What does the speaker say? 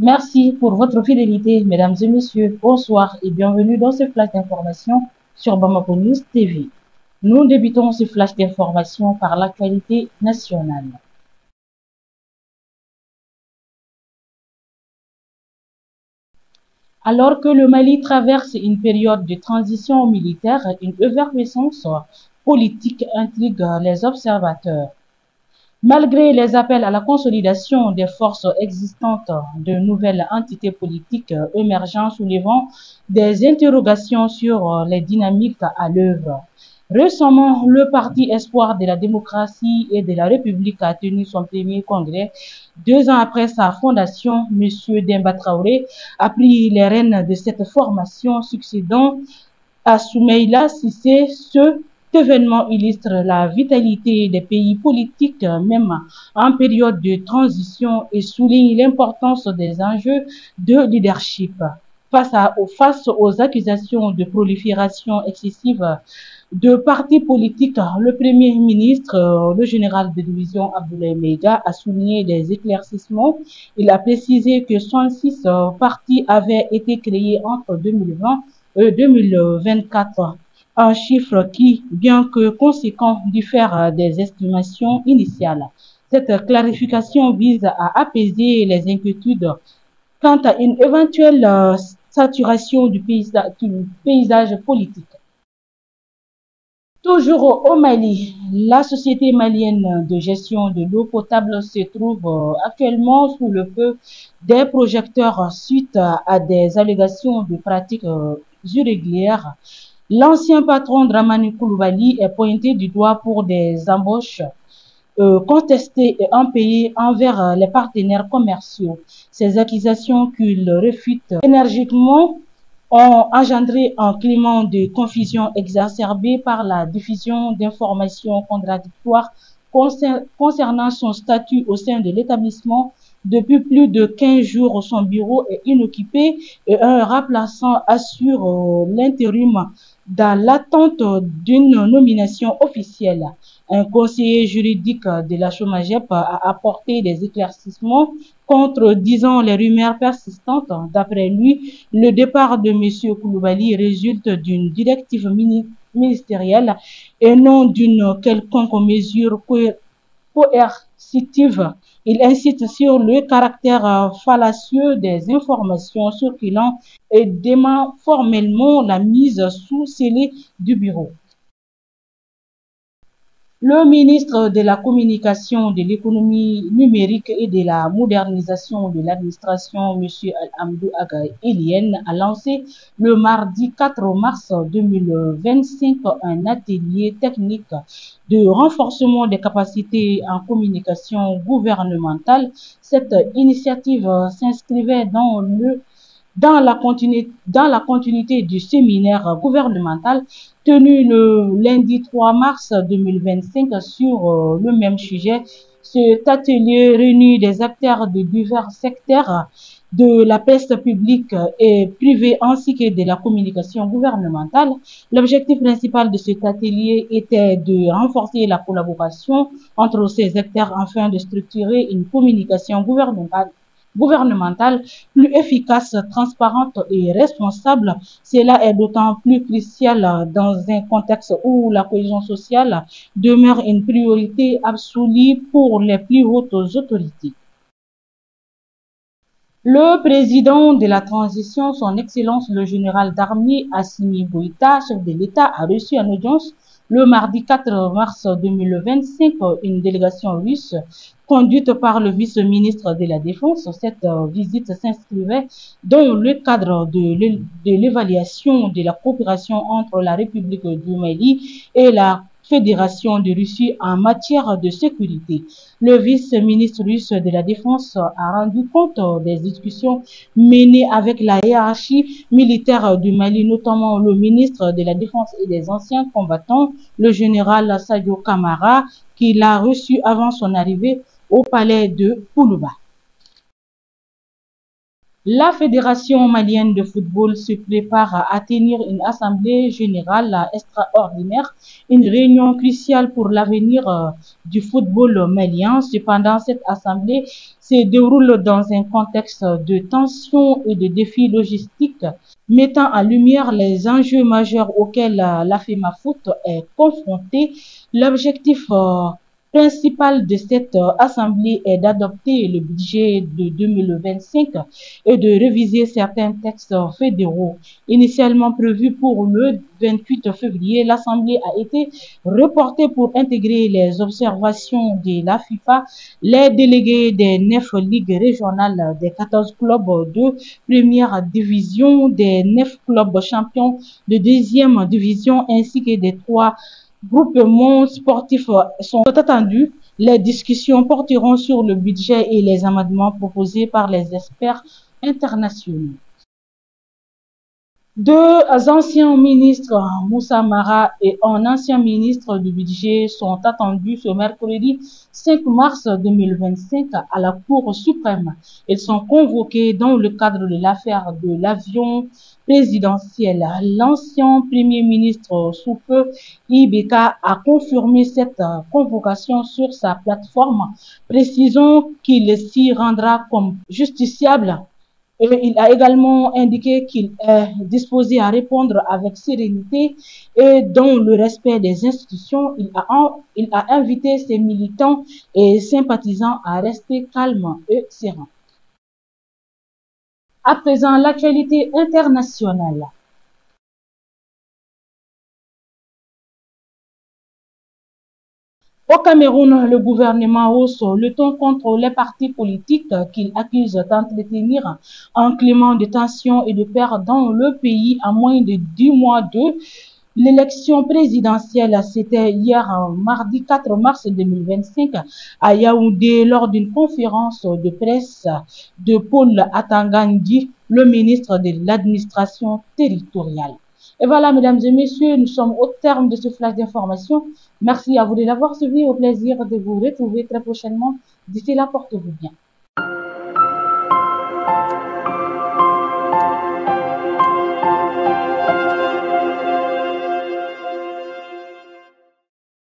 Merci pour votre fidélité, mesdames et messieurs. Bonsoir et bienvenue dans ce flash d'information sur Bamako News TV. Nous débutons ce flash d'information par l'actualité nationale. Alors que le Mali traverse une période de transition militaire, une effervescence politique intrigue les observateurs. Malgré les appels à la consolidation des forces existantes, de nouvelles entités politiques émergent soulevant des interrogations sur les dynamiques à l'œuvre. Récemment, le Parti Espoir de la démocratie et de la République a tenu son premier congrès. 2 ans après sa fondation, M. Demba Traoré a pris les rênes de cette formation, succédant à Soumeïla Cissé. Ce événement illustre la vitalité des pays politiques, même en période de transition, et souligne l'importance des enjeux de leadership. Face aux accusations de prolifération excessive de partis politiques, le Premier ministre, le général de division Abdoulaye Meiga, a souligné des éclaircissements. Il a précisé que 106 partis avaient été créés entre 2020 et 2024, un chiffre qui, bien que conséquent, diffère des estimations initiales. Cette clarification vise à apaiser les inquiétudes quant à une éventuelle saturation du paysage politique. Toujours au Mali, la société malienne de gestion de l'eau potable se trouve actuellement sous le feu des projecteurs suite à des allégations de pratiques irrégulières. L'ancien patron Dramani Koulibaly est pointé du doigt pour des embauches contestées et impayées envers les partenaires commerciaux. Ces accusations qu'il réfute énergiquement ont engendré un climat de confusion exacerbé par la diffusion d'informations contradictoires concernant son statut au sein de l'établissement. Depuis plus de 15 jours, son bureau est inoccupé et un remplaçant assure l'intérim dans l'attente d'une nomination officielle. Un conseiller juridique de la Chomagep a apporté des éclaircissements contredisant les rumeurs persistantes. D'après lui, le départ de M. Koulibaly résulte d'une directive ministérielle et non d'une quelconque mesure coercitive. Il insiste sur le caractère fallacieux des informations circulant et dément formellement la mise sous scellé du bureau. Le ministre de la Communication, de l'Économie numérique et de la modernisation de l'administration, M. Al-Hamdou Aga-Eliene, a lancé le mardi 4 mars 2025 un atelier technique de renforcement des capacités en communication gouvernementale. Cette initiative s'inscrivait dans la continuité du séminaire gouvernemental tenu le lundi 3 mars 2025 sur le même sujet. Cet atelier réunit des acteurs de divers secteurs de la presse publique et privée ainsi que de la communication gouvernementale. L'objectif principal de cet atelier était de renforcer la collaboration entre ces acteurs afin de structurer une communication gouvernementale plus efficace, transparente et responsable. Cela est d'autant plus crucial dans un contexte où la cohésion sociale demeure une priorité absolue pour les plus hautes autorités. Le président de la transition, son Excellence le général d'armée Assimi Goïta, chef de l'État, a reçu en audience le mardi 4 mars 2025 une délégation russe conduite par le vice-ministre de la Défense. Cette visite s'inscrivait dans le cadre de l'évaluation de la coopération entre la République du Mali et la Fédération de Russie en matière de sécurité. Le vice-ministre russe de la Défense a rendu compte des discussions menées avec la hiérarchie militaire du Mali, notamment le ministre de la Défense et des anciens combattants, le général Sadio Kamara, qui l'a reçu avant son arrivée au palais de Koulouba. La Fédération malienne de football se prépare à tenir une assemblée générale extraordinaire, une réunion cruciale pour l'avenir du football malien. Cependant, cette assemblée se déroule dans un contexte de tension et de défis logistiques, mettant en lumière les enjeux majeurs auxquels la FEMAFOOT est confrontée. L'objectif principal de cette assemblée est d'adopter le budget de 2025 et de réviser certains textes fédéraux. Initialement prévu pour le 28 février, l'assemblée a été reportée pour intégrer les observations de la FIFA. Les délégués des 9 ligues régionales, des 14 clubs de première division, des 9 clubs champions de deuxième division ainsi que des 3 groupements sportifs sont attendus. Les discussions porteront sur le budget et les amendements proposés par les experts internationaux. Deux anciens ministres, Moussa Mara et un ancien ministre du budget, sont attendus ce mercredi 5 mars 2025 à la Cour suprême. Ils sont convoqués dans le cadre de l'affaire de l'avion présidentiel. L'ancien premier ministre Soupe Ibeka a confirmé cette convocation sur sa plateforme, précisant qu'il s'y rendra comme justiciable. Et il a également indiqué qu'il est disposé à répondre avec sérénité et dans le respect des institutions. Il a invité ses militants et sympathisants à rester calmes et sereins. À présent, l'actualité internationale. Au Cameroun, le gouvernement hausse le ton contre les partis politiques qu'il accuse d'entretenir un climat de tension et de peur dans le pays à moins de 10 mois de l'élection présidentielle. C'était hier, mardi 4 mars 2025, à Yaoundé, lors d'une conférence de presse de Paul Atangandi, le ministre de l'administration territoriale. Et voilà, mesdames et messieurs, nous sommes au terme de ce flash d'information. Merci à vous de l'avoir suivi. Au plaisir de vous retrouver très prochainement. D'ici là, portez-vous bien.